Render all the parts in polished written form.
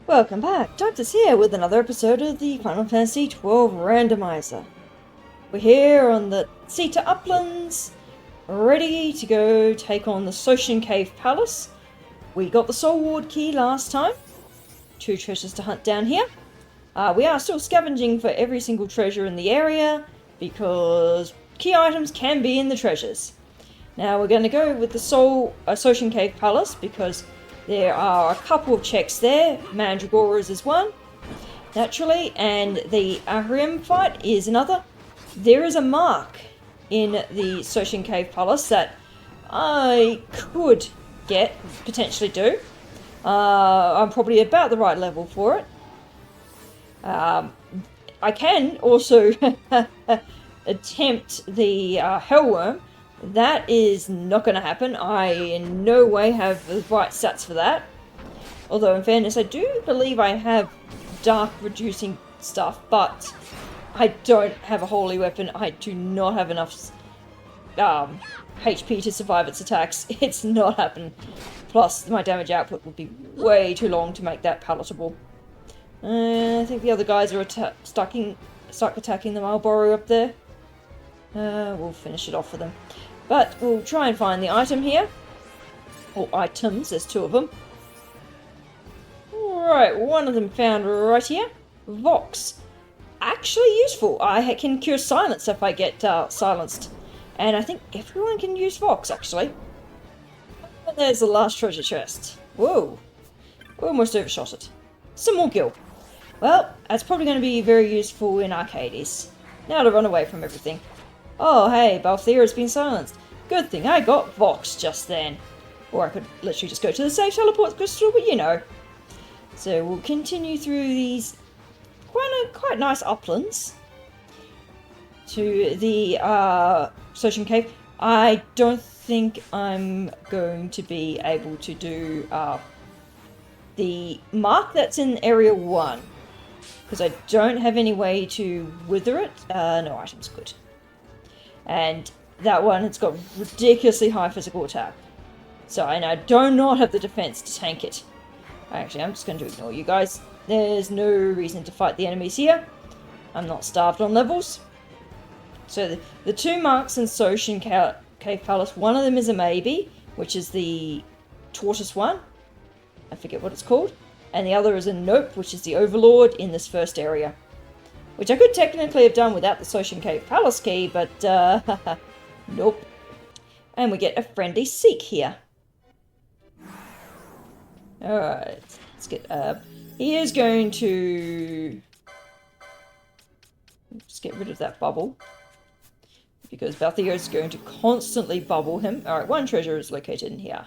Welcome back, Doctor's here with another episode of the Final Fantasy XII Randomizer. We're here on the Ceta Uplands, ready to go take on the Sochen Cave Palace. We got the Soul Ward key last time. 2 treasures to hunt down here. We are still scavenging for every single treasure in the area, because key items can be in the treasures. Now we're going to go with the Sochen Cave Palace, because there are a couple of checks there. Mandragoras is one, naturally, and the Ahriam fight is another. There is a mark in the Sochen Cave Palace that I could potentially do. I'm probably about the right level for it. I can also attempt the Hellworm. That is not going to happen. I in no way have the right stats for that. Although in fairness, I do believe I have dark reducing stuff, but I don't have a holy weapon. I do not have enough HP to survive its attacks. It's not happening. Plus, my damage output would be way too long to make that palatable. I think the other guys are stuck attacking the Marlborough up there. We'll finish it off with them. But we'll try and find the item here. Or items, there's 2 of them. Alright, one of them found right here. Vox. Actually useful. I can cure silence if I get silenced. And I think everyone can use Vox, actually. And there's the last treasure chest. Whoa. We almost overshot it. Some more gil. Well, that's probably going to be very useful in Arcades. Now to run away from everything. Oh, hey, Balthier has been silenced. Good thing I got Vox just then. Or I could literally just go to the safe teleport crystal, but you know. So we'll continue through these quite nice uplands to the Sochen Cave. I don't think I'm going to be able to do the mark that's in Area 1. Because I don't have any way to wither it. No items good. And that one, it's got ridiculously high physical attack. So, and I do not have the defense to tank it. Actually, I'm just going to ignore you guys. There's no reason to fight the enemies here. I'm not starved on levels. So, the 2 marks in Sochen Cave Palace, one of them is a maybe, which is the tortoise one. I forget what it's called. And the other is a nope, which is the overlord in this first area. Which I could technically have done without the Sochen Cave Palace key, but nope. And we get a friendly Seek here. Alright, let's get he is going to just get rid of that bubble. Because Balthier is going to constantly bubble him. Alright, 1 treasure is located in here.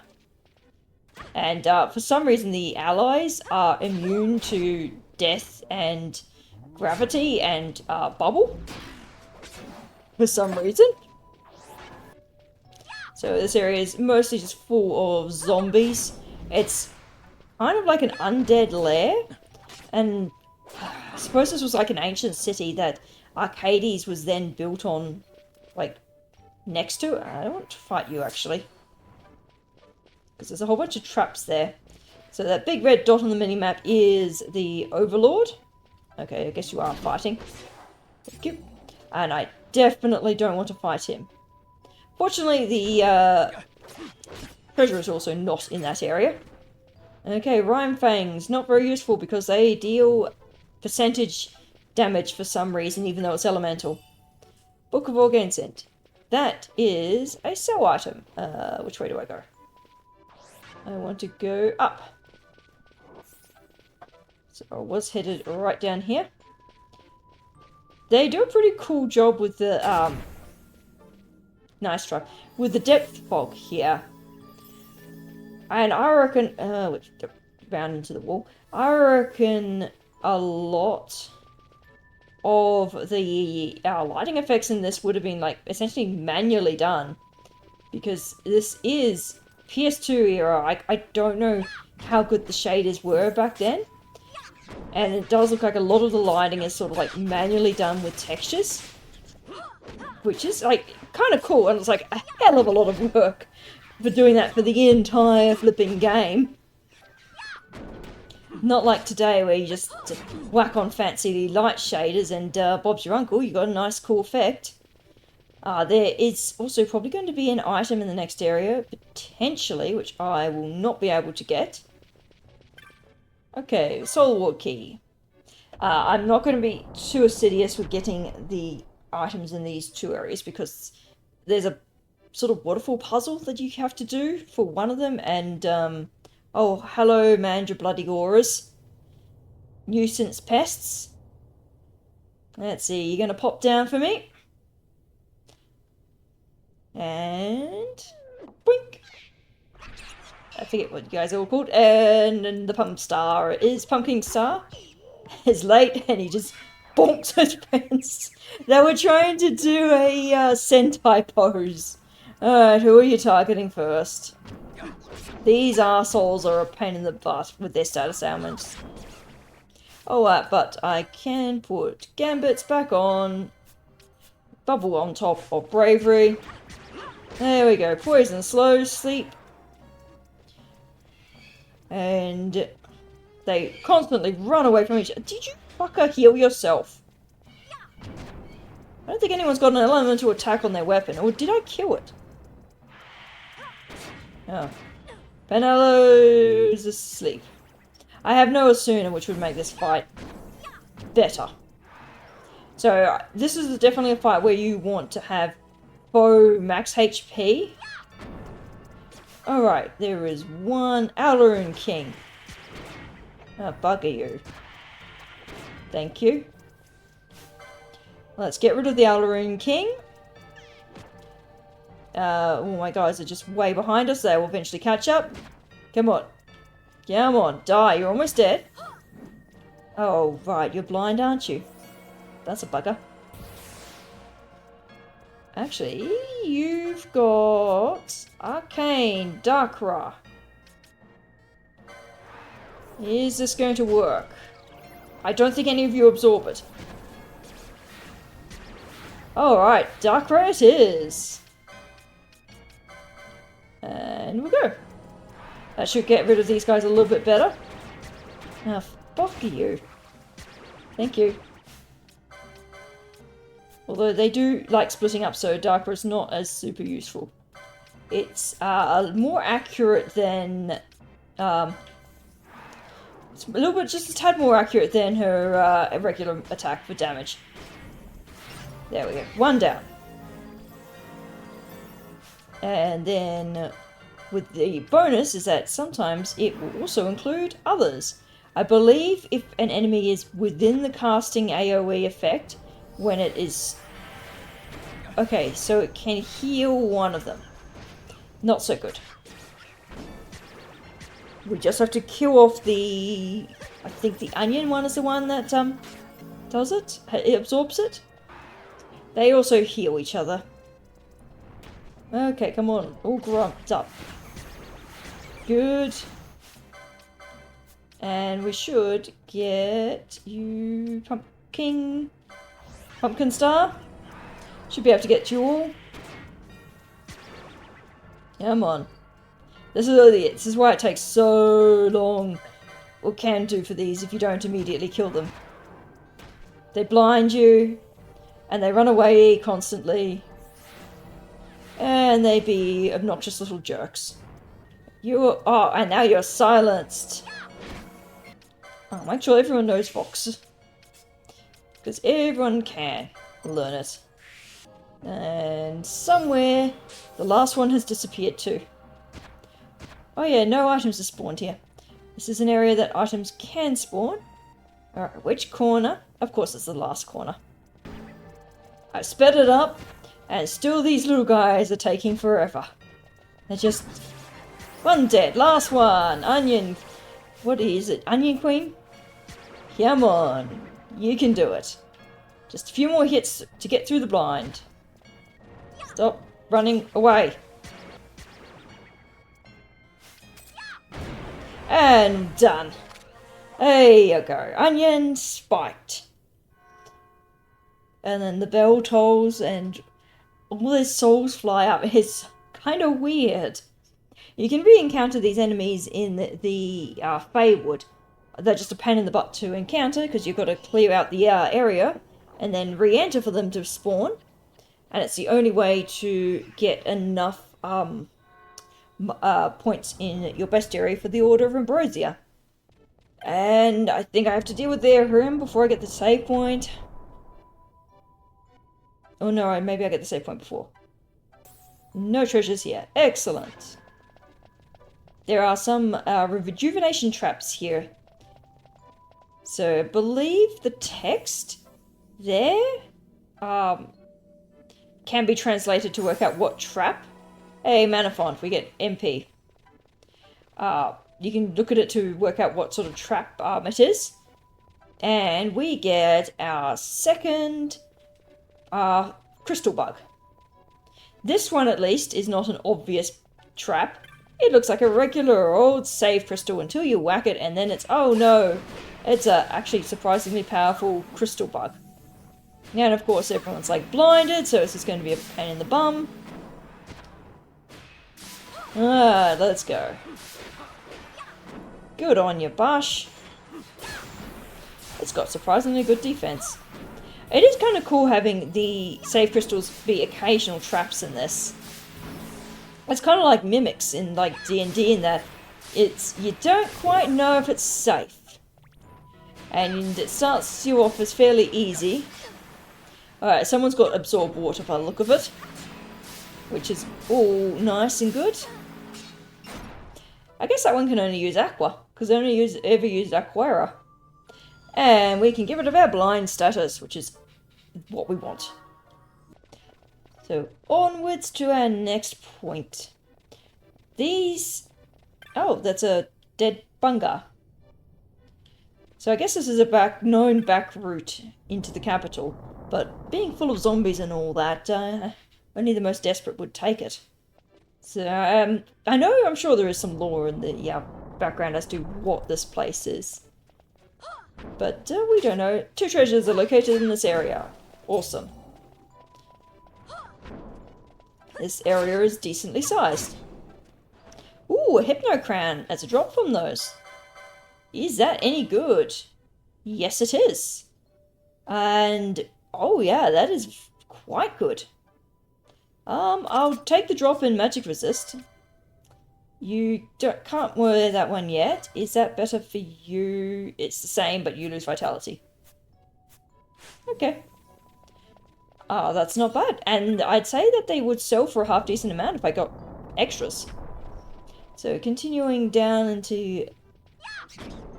And for some reason the allies are immune to death and gravity and bubble. For some reason. So this area is mostly just full of zombies. It's kind of like an undead lair. And I suppose this was like an ancient city that Arcades was then built on, like, next to. I don't want to fight you, actually. Because there's a whole bunch of traps there. So that big red dot on the minimap is the Overlord. Okay, I guess you are fighting. Thank you. And I definitely don't want to fight him. Fortunately, the treasure is also not in that area. Okay, Rhyme Fangs. Not very useful because they deal percentage damage for some reason, even though it's elemental. Book of Organsent. That is a sell item. Which way do I go? I want to go up. So I was headed right down here. They do a pretty cool job with the, nice try, with the depth fog here. And I reckon, which bound into the wall, I reckon a lot of the lighting effects in this would have been, like, essentially manually done. Because this is PS2 era. I don't know how good the shaders were back then. And it does look like a lot of the lighting is sort of like manually done with textures. Which is like kind of cool, and it's like a hell of a lot of work for doing that for the entire flipping game. Not like today where you just whack on fancy light shaders and Bob's your uncle, you got a nice cool effect. There is also probably going to be an item in the next area, potentially, which I will not be able to get. Okay, Soul Ward Key. I'm not going to be too assiduous with getting the items in these two areas because there's a sort of waterfall puzzle that you have to do for one of them, and oh, hello, man, your bloody auras. Nuisance pests. Let's see, you're going to pop down for me. And boink. I forget what you guys are all called. And the Pumpkin Star is Pumpkin Star. Is late and he just bonks his pants. They were trying to do a Sentai pose. Alright, who are you targeting first? These arseholes are a pain in the butt with their status ailments. Alright, but I can put Gambits back on. Bubble on top of Bravery. There we go. Poison, slow, sleep. And they constantly run away from each other. Did you fucker heal yourself? I don't think anyone's got an elemental attack on their weapon. Or did I kill it? Oh. Penelo's asleep. I have no Asuna, which would make this fight better. So, this is definitely a fight where you want to have foe max HP. Alright, there is one Alaroon King. Oh, bugger you. Thank you. Let's get rid of the Alaroon King. Oh, my guys are just way behind us. They will eventually catch up. Come on. Come on, die. You're almost dead. Oh, right. You're blind, aren't you? That's a bugger. Actually, you've got Arcane Darkra. Is this going to work? I don't think any of you absorb it. Alright, Darkra it is. And we'll go. That should get rid of these guys a little bit better. Now, fuck you. Thank you. Although they do like splitting up, so Darkra is not as super useful. It's more accurate than... it's a little bit, just a tad more accurate than her regular attack for damage. There we go. One down. And then with the bonus is that sometimes it will also include others. I believe if an enemy is within the casting AoE effect, when it is... Okay, so it can heal one of them. Not so good. We just have to kill off the... I think the onion one is the one that does it. It absorbs it. They also heal each other. Okay, come on. All grumped up. Good. And we should get you... Pumpkin Star. Should be able to get you all. Come on. This is why it takes so long, or can do for these if you don't immediately kill them. They blind you, and they run away constantly, and they be obnoxious little jerks. And now you're silenced. Oh, make sure everyone knows Vox. Because everyone can learn it. And somewhere, the last one has disappeared too. Oh yeah, no items are spawned here. This is an area that items can spawn. Alright, which corner? Of course it's the last corner. I've sped it up, and still these little guys are taking forever. They're just... One dead, last one! Onion... What is it? Onion Queen? Come on, you can do it. Just a few more hits to get through the blind. Stop running away. And done. There you go. Onion spiked. And then the bell tolls and all their souls fly up. It's kind of weird. You can re-encounter these enemies in the Feywood. they're just a pain in the butt to encounter because you've got to clear out the area and then re-enter for them to spawn. And it's the only way to get enough points in your bestiary for the Order of Ambrosia. And I think I have to deal with their room before I get the save point. Oh no, maybe I get the save point before. No treasures here. Excellent. There are some rejuvenation traps here. So I believe the text there can be translated to work out what trap. Hey, Manafont, we get MP. You can look at it to work out what sort of trap it is. And we get our second crystal bug. This one, at least, is not an obvious trap. It looks like a regular old save crystal until you whack it, and then it's, oh no, it's a actually surprisingly powerful crystal bug. And of course, everyone's like blinded, so it's just going to be a pain in the bum. Let's go. Good on you, Bush. It's got surprisingly good defense. It is kind of cool having the save crystals be occasional traps in this. It's kind of like mimics in like D&D in that you don't quite know if it's safe. And it starts you off as fairly easy. Alright, someone's got absorb water by the look of it. Which is all nice and good. I guess that one can only use Aqua, because I only ever used Aquera. And we can get rid of our blind status, which is what we want. So, onwards to our next point. These... Oh, that's a dead bunga. So I guess this is a known back route into the capital. But being full of zombies and all that, only the most desperate would take it. So, I'm sure there is some lore in the background as to what this place is. But we don't know. 2 treasures are located in this area. Awesome. This area is decently sized. Ooh, a Hypnocran as a drop from those. Is that any good? Yes, it is. And, oh yeah, that is quite good. I'll take the drop in Magic Resist. You can't wear that one yet. Is that better for you? It's the same, but you lose Vitality. Okay. Oh, that's not bad. And I'd say that they would sell for a half-decent amount if I got extras. So, continuing down into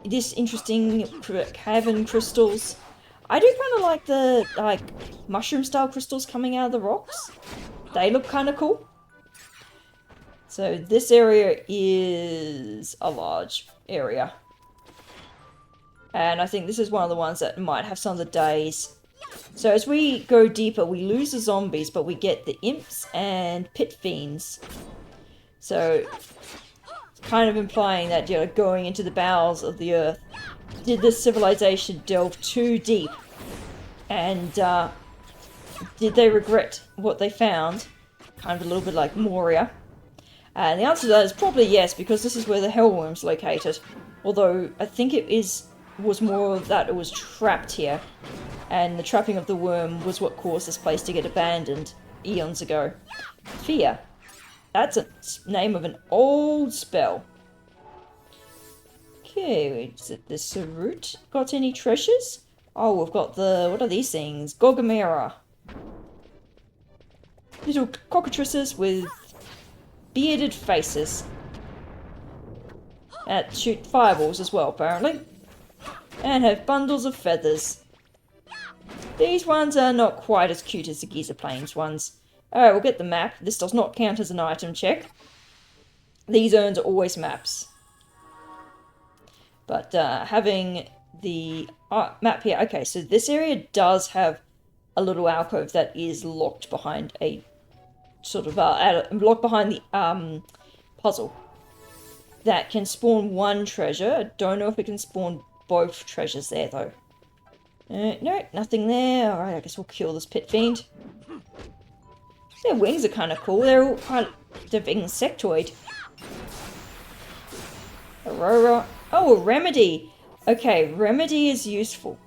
this interesting cavern crystals. I do kind of like the, mushroom-style crystals coming out of the rocks. They look kind of cool. So this area is a large area. And I think this is one of the ones that might have some of the days. So as we go deeper, we lose the zombies, but we get the imps and pit fiends. So kind of implying that you're going into the bowels of the earth. Did this civilization delve too deep? And did they regret what they found? Kind of a little bit like Moria. And the answer to that is probably yes, because this is where the Hellworm's located. Although, I think it was more of that it was trapped here. And the trapping of the worm was what caused this place to get abandoned eons ago. Fear. That's a name of an old spell. Okay, is it this route? Got any treasures? Oh, we've got the... what are these things? Gorgamera. Little cockatrices with bearded faces. That shoot fireballs as well, apparently. And have bundles of feathers. These ones are not quite as cute as the Giza Plains ones. Alright, we'll get the map. This does not count as an item check. These urns are always maps. But having the map here. Okay, so this area does have a little alcove that is locked behind a sort of locked behind the puzzle. That can spawn one treasure. I don't know if it can spawn both treasures there though. No, nothing there. Alright, I guess we'll kill this pit fiend. Their wings are kind of cool. They're all kind of insectoid. Aurora. Oh, a remedy. Okay, remedy is useful.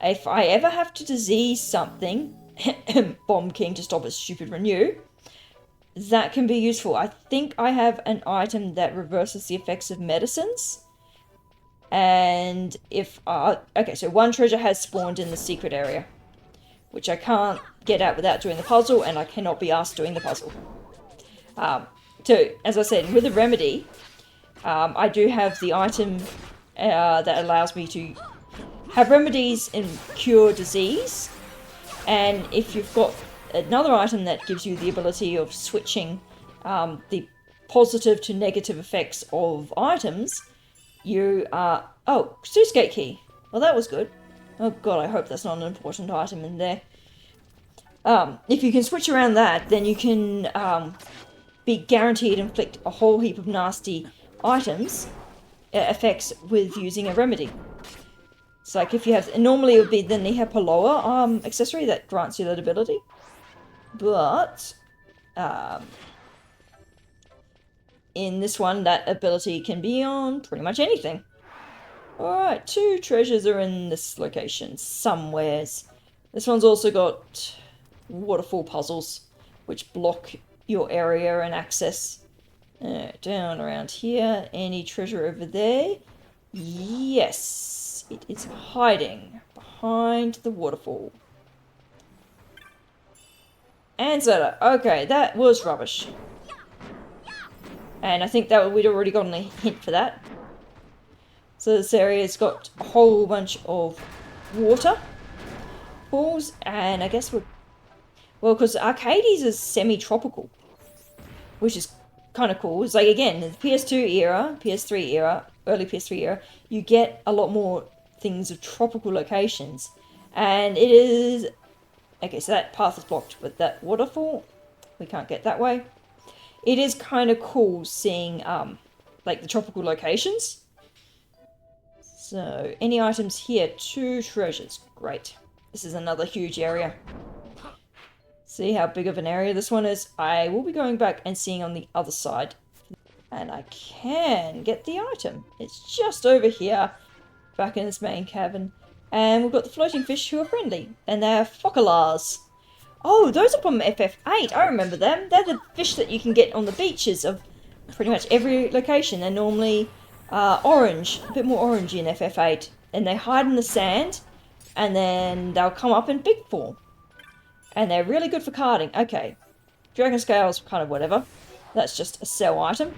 If I ever have to disease something, Bomb King to stop a stupid renew, that can be useful. I think I have an item that reverses the effects of medicines. And if... okay, so one treasure has spawned in the secret area, which I can't get at without doing the puzzle, and I cannot be asked doing the puzzle. So, as I said, with the remedy, I do have the item that allows me to have remedies and cure disease. And if you've got another item that gives you the ability of switching the positive to negative effects of items, you are... Oh, Sluice key. Well, that was good. Oh god, I hope that's not an important item in there. If you can switch around that, then you can be guaranteed to inflict a whole heap of nasty items effects with using a remedy. It's like if you have... Normally it would be the Nihapaloa accessory that grants you that ability. But in this one, that ability can be on pretty much anything. Alright, 2 treasures are in this location, somewheres. This one's also got waterfall puzzles, which block your area and access. Down around here, any treasure over there? Yes, it is hiding behind the waterfall. And Zeta. Okay, that was rubbish. And I think that we'd already gotten a hint for that. So this area's got a whole bunch of water pools, and I guess we're... Well, because Arcades is semi-tropical, which is kind of cool. It's like, again, the PS2 era, PS3 era, early PS3 era, you get a lot more things of tropical locations. And it is... Okay, so that path is blocked with that waterfall. We can't get that way. It is kind of cool seeing, like, the tropical locations. So, any items here? 2 treasures. Great. This is another huge area. See how big of an area this one is? I will be going back and seeing on the other side. And I can get the item. It's just over here, back in this main cavern. And we've got the floating fish who are friendly. And they're Focolars. Oh, those are from FF8. I remember them. They're the fish that you can get on the beaches of pretty much every location. They're normally orange. A bit more orange in FF8. And they hide in the sand. And then they'll come up in big form. And they're really good for carding. Okay. Dragon scales, kind of whatever. That's just a sell item.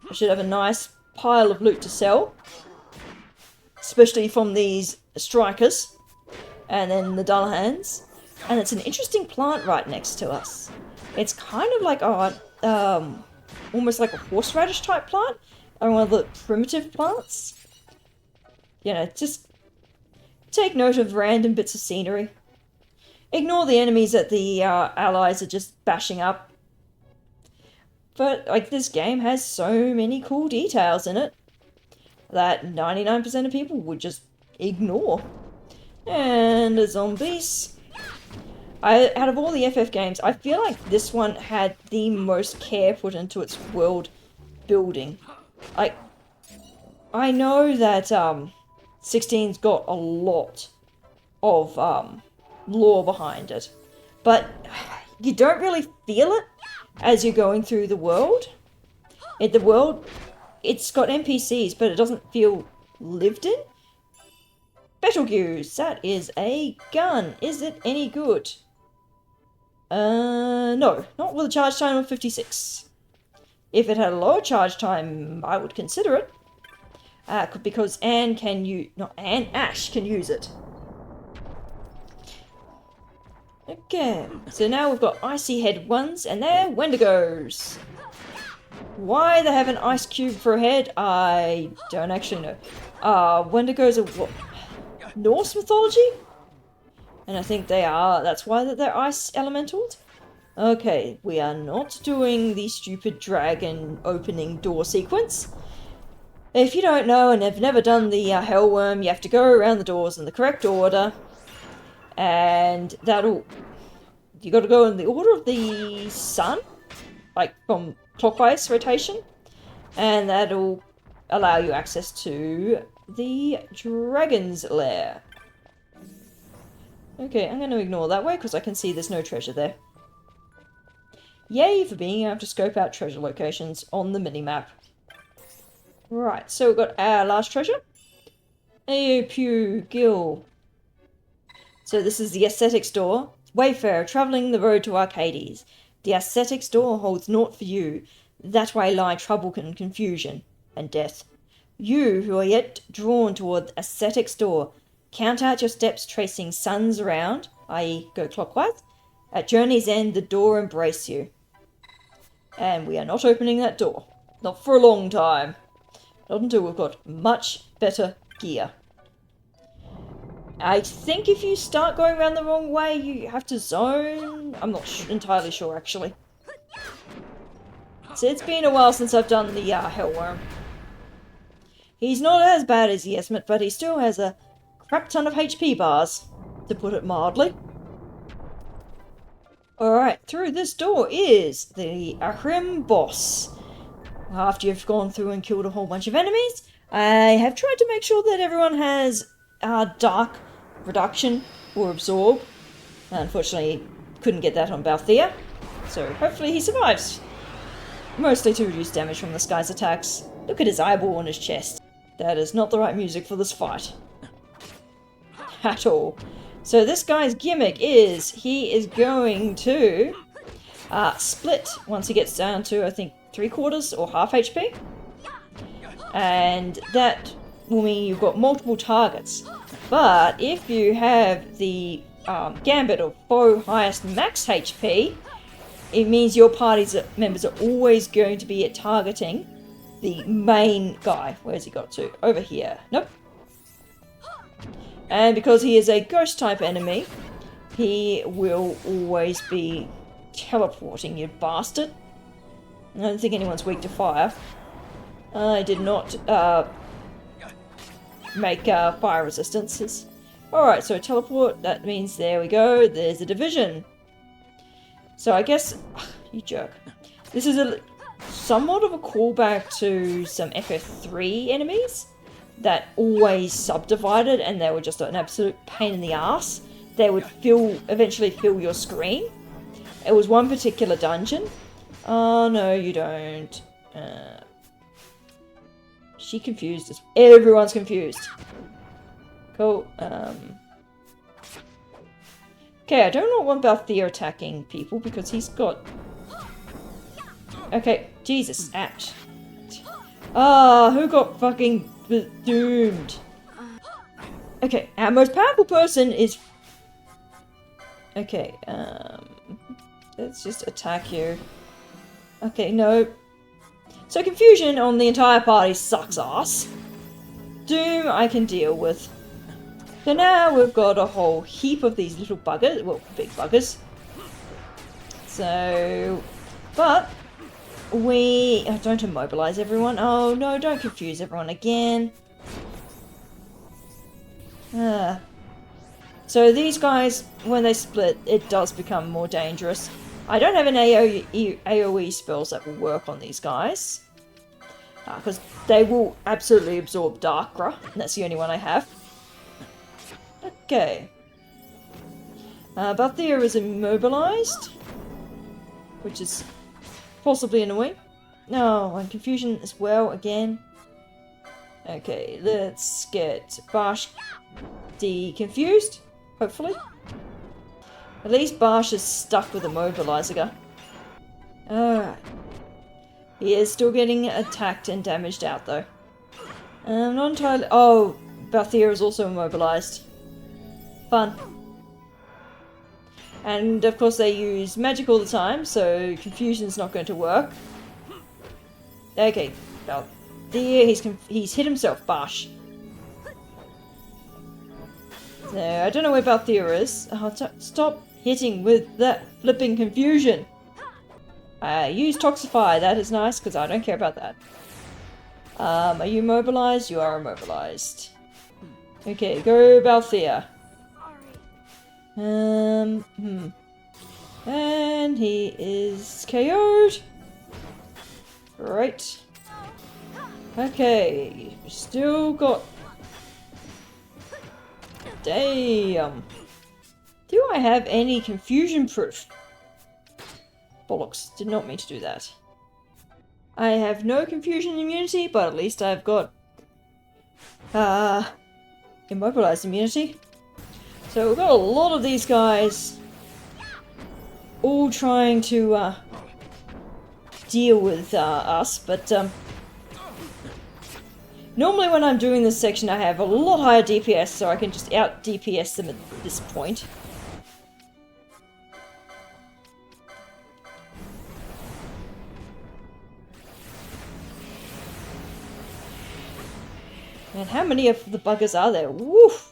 I should have a nice pile of loot to sell. Especially from these strikers. And then the Dullahans. And it's an interesting plant right next to us. It's kind of like almost like a horseradish type plant. Or one of the primitive plants. You know, just take note of random bits of scenery. Ignore the enemies that the allies are just bashing up. But, like, this game has so many cool details in it that 99% of people would just ignore. And the zombies. Out of all the FF games, I feel like this one had the most care put into its world building. Like, I know that 16's got a lot of lore behind it, but you don't really feel it as you're going through the world. It's got NPCs, but it doesn't feel lived in. Betelgeuse, that is a gun. Is it any good? No, not with a charge time of 56. If it had a lower charge time, I would consider it. Because Ash can use it. Okay, so now we've got icy head ones, and they're Wendigos. Why they have an ice cube for a head, I don't actually know. Wendigos are what? Norse mythology? And I think that's why they're ice elementals. Okay, we are not doing the stupid dragon opening door sequence. If you don't know and have never done the Hellworm, you have to go around the doors in the correct order. And you gotta go in the order of the sun, like from clockwise rotation. And that'll allow you access to the dragon's lair. Okay, I'm going to ignore that way because I can see there's no treasure there. Yay for being able to scope out treasure locations on the minimap. Right, so we've got our last treasure. Aopu Gill. So this is the Aesthetics Door. Wayfarer travelling the road to Arcades. The Aesthetics Door holds naught for you. That way lie trouble and confusion, and death. You who are yet drawn toward the Aesthetics Door, count out your steps tracing suns around, i.e. go clockwise. At journey's end, the door embrace you. And we are not opening that door. Not for a long time. Not until we've got much better gear. I think if you start going around the wrong way, you have to zone. I'm not entirely sure, actually. So it's been a while since I've done the Hellworm. He's not as bad as Yesmet, but he still has a crap ton of HP bars, to put it mildly. Alright, through this door is the Ahrim boss. After you've gone through and killed a whole bunch of enemies, I have tried to make sure that everyone has dark reduction or absorb. Unfortunately, couldn't get that on Balthea, so hopefully he survives. Mostly to reduce damage from this guy's attacks. Look at his eyeball on his chest. That is not the right music for this fight. At all. So this guy's gimmick is he is going to split once he gets down to, I think, 3/4 or half HP. And that will mean you've got multiple targets. But if you have the gambit of foe highest max HP, it means your party's members are always going to be targeting the main guy. Where's he got to? Over here. Nope. And because he is a ghost type enemy, he will always be teleporting, you bastard. I don't think anyone's weak to fire. I did not make fire resistances. Alright, so teleport, that means there we go, there's a division. So I guess, you jerk. This is somewhat of a callback to some FF3 enemies that always subdivided and they were just an absolute pain in the ass. They would eventually fill your screen. It was one particular dungeon. Oh no, you don't. She confused us. Everyone's confused. Cool. Okay, I do not want Balthea attacking people because he's got... Okay, Jesus, ouch. Who got fucking doomed? Okay, our most powerful person is... Okay, let's just attack you. Okay, no. So confusion on the entire party sucks ass. Doom I can deal with. So now we've got a whole heap of these little buggers, well, big buggers. So, but we don't immobilize everyone. Oh no, don't confuse everyone again. So these guys, when they split, it does become more dangerous. I don't have an AoE spells that will work on these guys. Because they will absolutely absorb Darkra, and that's the only one I have. Okay. Balthea is immobilized, which is possibly annoying. No, and confusion as well, again. Okay, let's get Barsh deconfused, hopefully. At least Barsh is stuck with Immobilizer. Alright. He is still getting attacked and damaged out though. Not entirely... Oh, Balthea is also immobilized. Fun. And of course they use magic all the time, so confusion's not going to work. Okay, Balthea, he's hit himself, Barsh. So, I don't know where Balthea is. Oh, stop hitting with that flipping confusion. Use Toxify, that is nice, because I don't care about that. Are you immobilized? You are immobilized. Okay, go Balthea. And he is KO'd. Right. Okay, still got Damn. Do I have any confusion proof? Bollocks, did not mean to do that. I have no confusion immunity, but at least I've got immobilized immunity. So we've got a lot of these guys all trying to deal with us, but normally when I'm doing this section I have a lot higher DPS, so I can just out DPS them at this point. And how many of the buggers are there? Woof!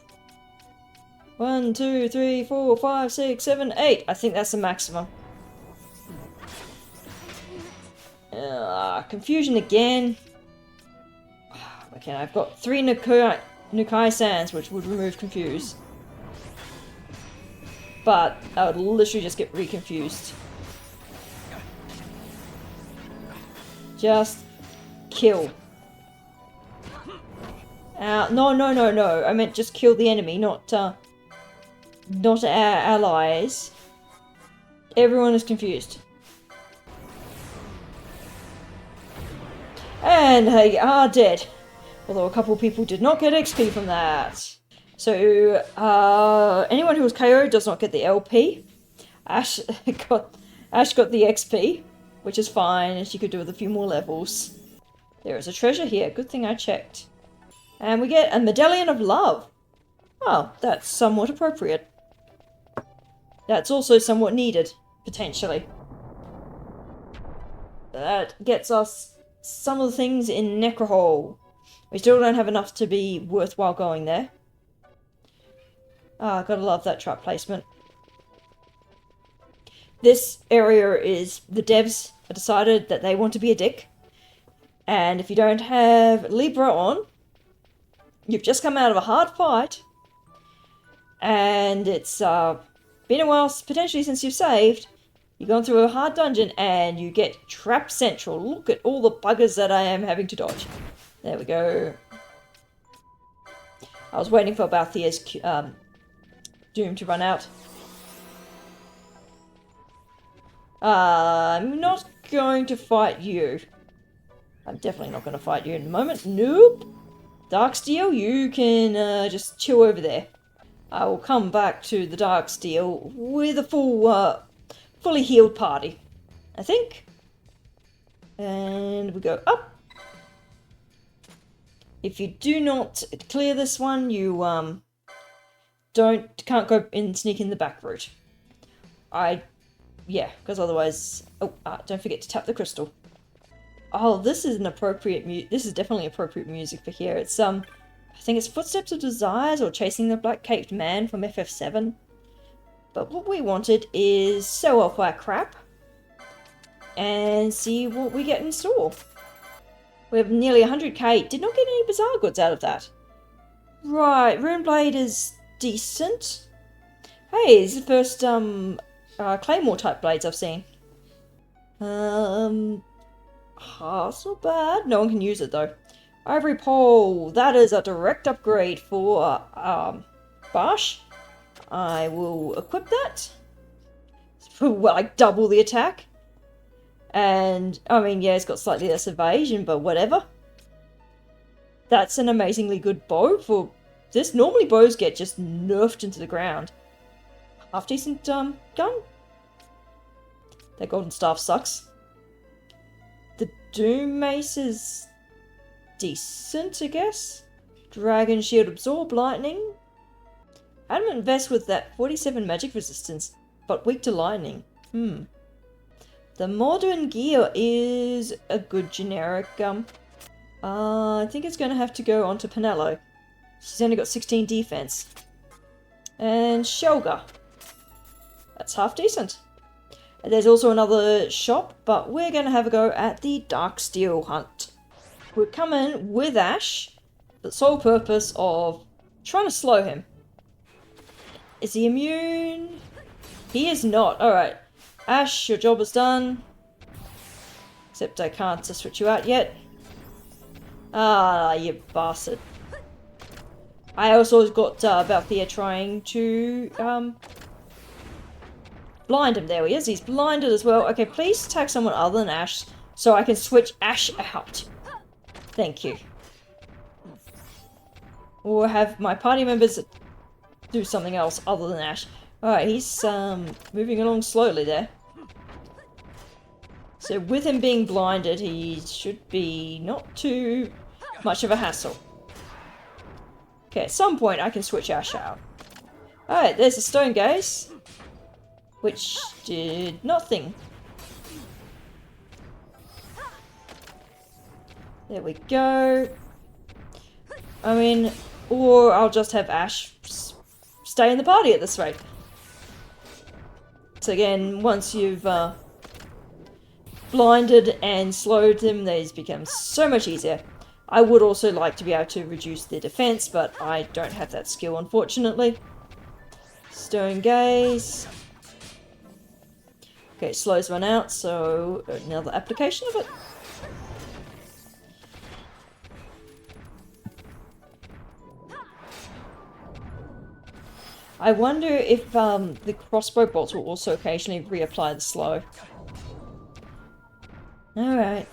1, 2, 3, 4, 5, 6, 7, 8. I think that's the maximum. Confusion again. Okay, I've got 3 Nukai Sands, which would remove Confuse. But I would literally just get reconfused. Just kill. No. I meant just kill the enemy, not our allies. Everyone is confused. And they are dead. Although a couple of people did not get XP from that. So, anyone who was KO'd does not get the LP. Ash got the XP, which is fine, and she could do with a few more levels. There is a treasure here. Good thing I checked. And we get a Medallion of Love. Oh, that's somewhat appropriate. That's also somewhat needed, potentially. That gets us some of the things in Necrohole. We still don't have enough to be worthwhile going there. Ah, gotta love that trap placement. This area is... the devs have decided that they want to be a dick. And if you don't have Libra on, you've just come out of a hard fight, and it's been a while potentially since you've saved. You've gone through a hard dungeon, and you get Trap Central. Look at all the buggers that I am having to dodge. There we go. I was waiting for Balthier's Doom to run out. I'm not going to fight you. I'm definitely not going to fight you in a moment. Nope. Darksteel, you can just chill over there. I will come back to the Darksteel with a fully healed party, I think. And we go up. If you do not clear this one, you can't go and sneak in the back route. Yeah, because otherwise... Oh, don't forget to tap the crystal. Oh, this is an appropriate this is definitely appropriate music for here. It's I think it's Footsteps of Desires or Chasing the Black-Caped Man from FF7. But what we wanted is sell off our crap and see what we get in store. We have nearly 100k. Did not get any bizarre goods out of that. Right, Runeblade is decent. Hey, this is the first Claymore type blades I've seen. That's not bad. No one can use it though. Ivory Pole, that is a direct upgrade for Barsh. I will equip that. For like double the attack. And I mean, yeah, it's got slightly less evasion, but whatever. That's an amazingly good bow for this. Normally bows get just nerfed into the ground. Half decent gun. That golden staff sucks. The Doom Mace is decent, I guess. Dragon Shield absorb lightning. Adamant Vest with that 47 magic resistance, but weak to lightning. The modern gear is a good generic. I think it's going to have to go on to Pinello. She's only got 16 defense. And Shelga. That's half decent. There's also another shop, but we're going to have a go at the Darksteel hunt. We're coming with Ash, for the sole purpose of trying to slow him. Is he immune? He is not. Alright. Ash, your job is done. Except I can't switch you out yet. Ah, you bastard. I also got Balthea trying to blind him. There he is. He's blinded as well. Okay, please attack someone other than Ash so I can switch Ash out. Thank you. Or have my party members do something else other than Ash. Alright, he's moving along slowly there. So with him being blinded, he should be not too much of a hassle. Okay, at some point I can switch Ash out. Alright, there's the stone gaze. Which did nothing. There we go. I mean, or I'll just have Ash stay in the party at this rate. So again, once you've blinded and slowed them, these become so much easier. I would also like to be able to reduce their defense, but I don't have that skill, unfortunately. Stone gaze. Okay, it slows one out, so another application of it. I wonder if the crossbow bolts will also occasionally reapply the slow. Alright.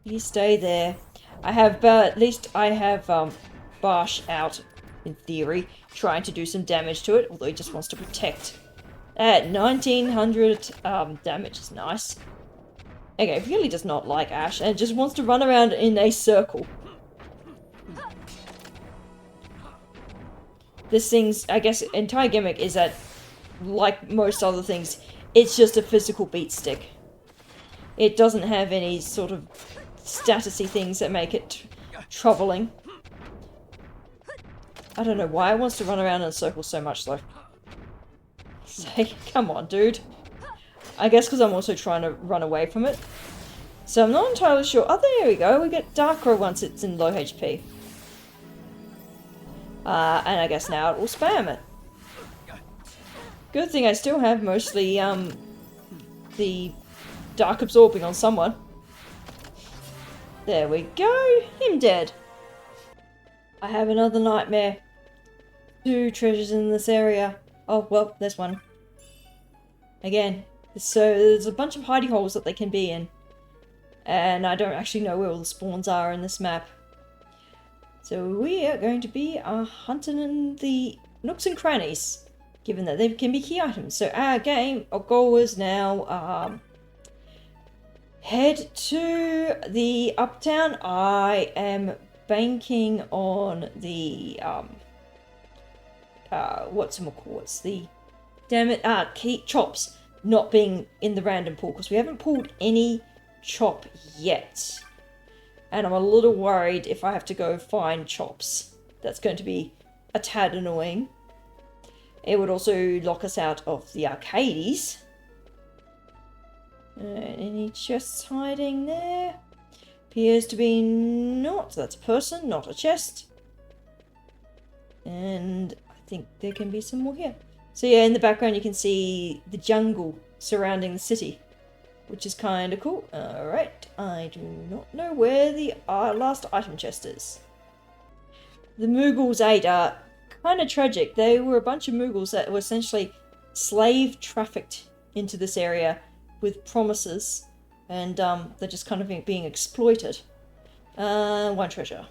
You stay there. I have, at least I have Barsh out, in theory, trying to do some damage to it, although he just wants to protect. At 1900 damage is nice. Okay, really does not like Ash and just wants to run around in a circle. This thing's, I guess, entire gimmick is that, like most other things, it's just a physical beat stick. It doesn't have any sort of statusy things that make it troubling. I don't know why it wants to run around in a circle so much though. Say, come on, dude. I guess because I'm also trying to run away from it. So I'm not entirely sure. Oh, there we go. We get Darker once it's in low HP. And I guess now it will spam it. Good thing I still have mostly the Dark Absorbing on someone. There we go. Him dead. I have another nightmare. 2 treasures in this area. Oh, well, there's one. Again. So there's a bunch of hidey holes that they can be in. And I don't actually know where all the spawns are in this map. So we are going to be hunting in the nooks and crannies, given that they can be key items. So our goal is now head to the uptown. I am banking on the whatchamacallits, the key chops not being in the random pool, because we haven't pulled any chop yet. And I'm a little worried if I have to go find chops. That's going to be a tad annoying. It would also lock us out of the arcades. Any chests hiding there? Appears to be not. That's a person, not a chest. And I think there can be some more here. So yeah, in the background you can see the jungle surrounding the city, which is kind of cool. Alright, I do not know where the last item chest is. The Moogles ate are kind of tragic. They were a bunch of Moogles that were essentially slave trafficked into this area with promises, and they're just kind of being exploited. 1 treasure.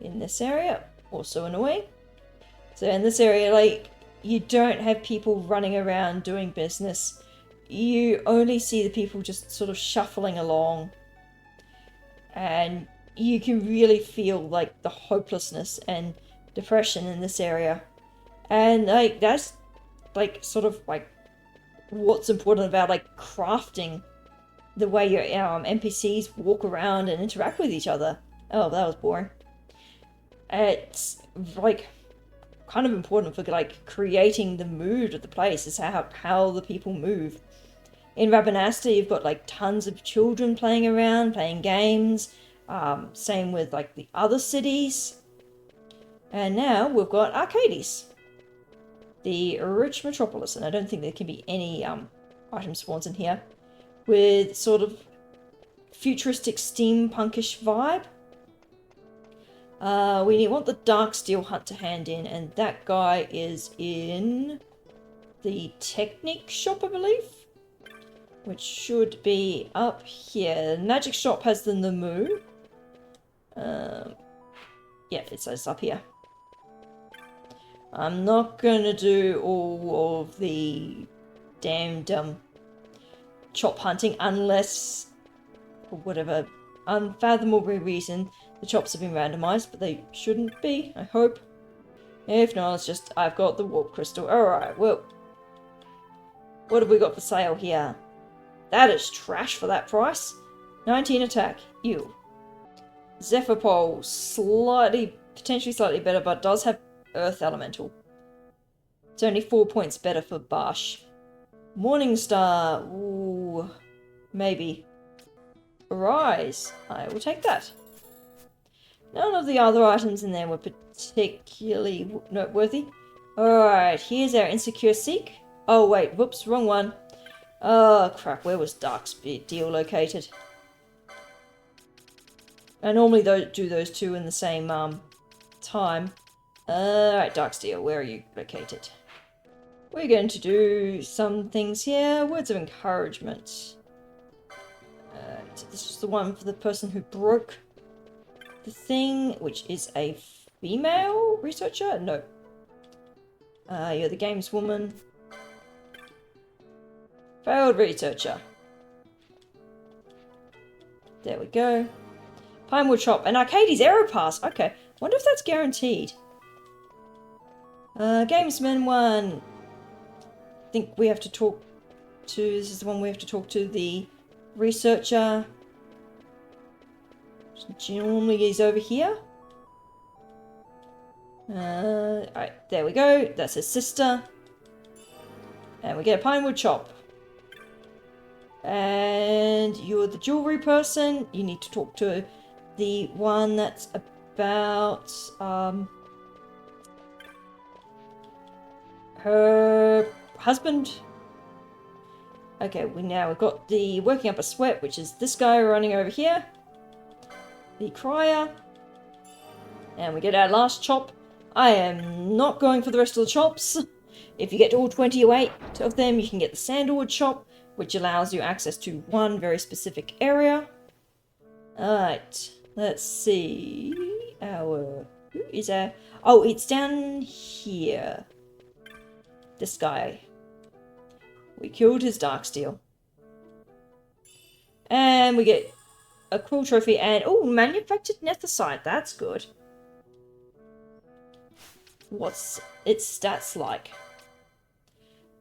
In this area, also annoying. So in this area, like, you don't have people running around doing business. You only see the people just sort of shuffling along, and you can really feel like the hopelessness and depression in this area. And like that's like sort of like what's important about like crafting the way your NPCs walk around and interact with each other. Oh, that was boring. It's like kind of important for like creating the mood of the place, is how the people move. In Randomizer, you've got like tons of children playing around, playing games. Same with like the other cities. And now we've got arcades. The rich metropolis, and I don't think there can be any item spawns in here. With sort of futuristic steampunkish vibe. We want the dark steel hunt to hand in, and that guy is in the Technic shop, I believe, which should be up here. Magic shop has the Namu. Yeah, it says up here. I'm not gonna do all of the damned chop hunting unless, for whatever unfathomable reason, the chops have been randomized, but they shouldn't be, I hope. If not, it's just I've got the warp crystal. Alright, well, what have we got for sale here? That is trash for that price. 19 attack. Ew. Zephyr Pole, potentially slightly better, but does have Earth Elemental. It's only 4 points better for Bash. Morningstar, ooh, maybe. Arise, I will take that. None of the other items in there were particularly noteworthy. Alright, here's our Insecure Seek. Oh wait, whoops, wrong one. Oh crap, where was Darksteel located? I normally do those two in the same time. Alright, Darksteel, where are you located? We're going to do some things here. Words of encouragement. This is the one for the person who broke the thing, which is a female researcher? No. You're the games woman. Failed researcher. There we go. Pinewood Shop. And Arcades Aeropass. Okay. Wonder if that's guaranteed. Gamesman 1. I think we have to talk to... This is the one we have to talk to the researcher. Normally he's over here. Alright, there we go. That's his sister. And we get a Pinewood Chop. And you're the jewelry person. You need to talk to the one that's about her husband. Okay, we've got the working up a sweat, which is this guy running over here. The crier. And we get our last chop. I am not going for the rest of the chops. If you get to all 28 of them, you can get the sandalwood chop, which allows you access to one very specific area. Alright, let's see. Who is our... Oh, it's down here. This guy. We killed his Darksteel. And we get a cool trophy and... Oh, manufactured nethicite. That's good. What's its stats like?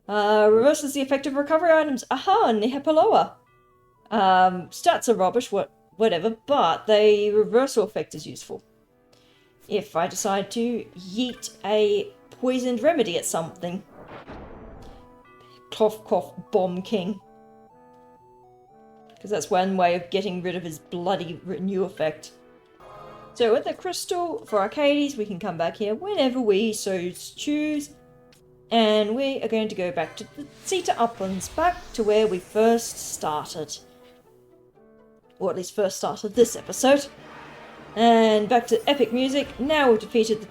Reverses the effect of recovery items. Aha, Nihepaloa. Stats are rubbish, whatever, but the reversal effect is useful. If I decide to yeet a poisoned remedy at something. Cough, cough, Bomb King. Because that's one way of getting rid of his bloody renew effect. So with the crystal for Arcades, we can come back here whenever we so choose. And we are going to go back to the Cedar Uplands, back to where we first started. Or at least first started this episode. And back to epic music. Now we've defeated the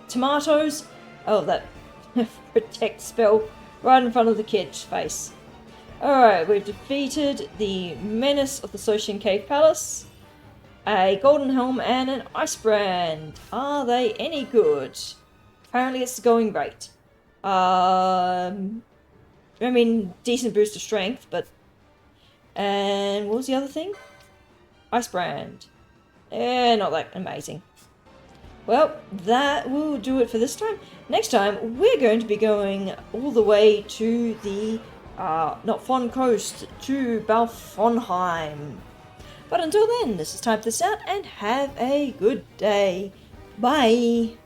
tomatoes. Oh, that protect spell right in front of the kid's face. Alright, we've defeated the menace of the Sochen Cave Palace. A golden helm and an ice brand. Are they any good? Apparently it's going great. I mean, decent boost of strength, but... And what was the other thing? Ice brand. Not that amazing. Well, that will do it for this time. Next time, we're going to be going all the way to the, not Fon Coast, to Balfonheim. But until then, this is Type This Out, and have a good day. Bye!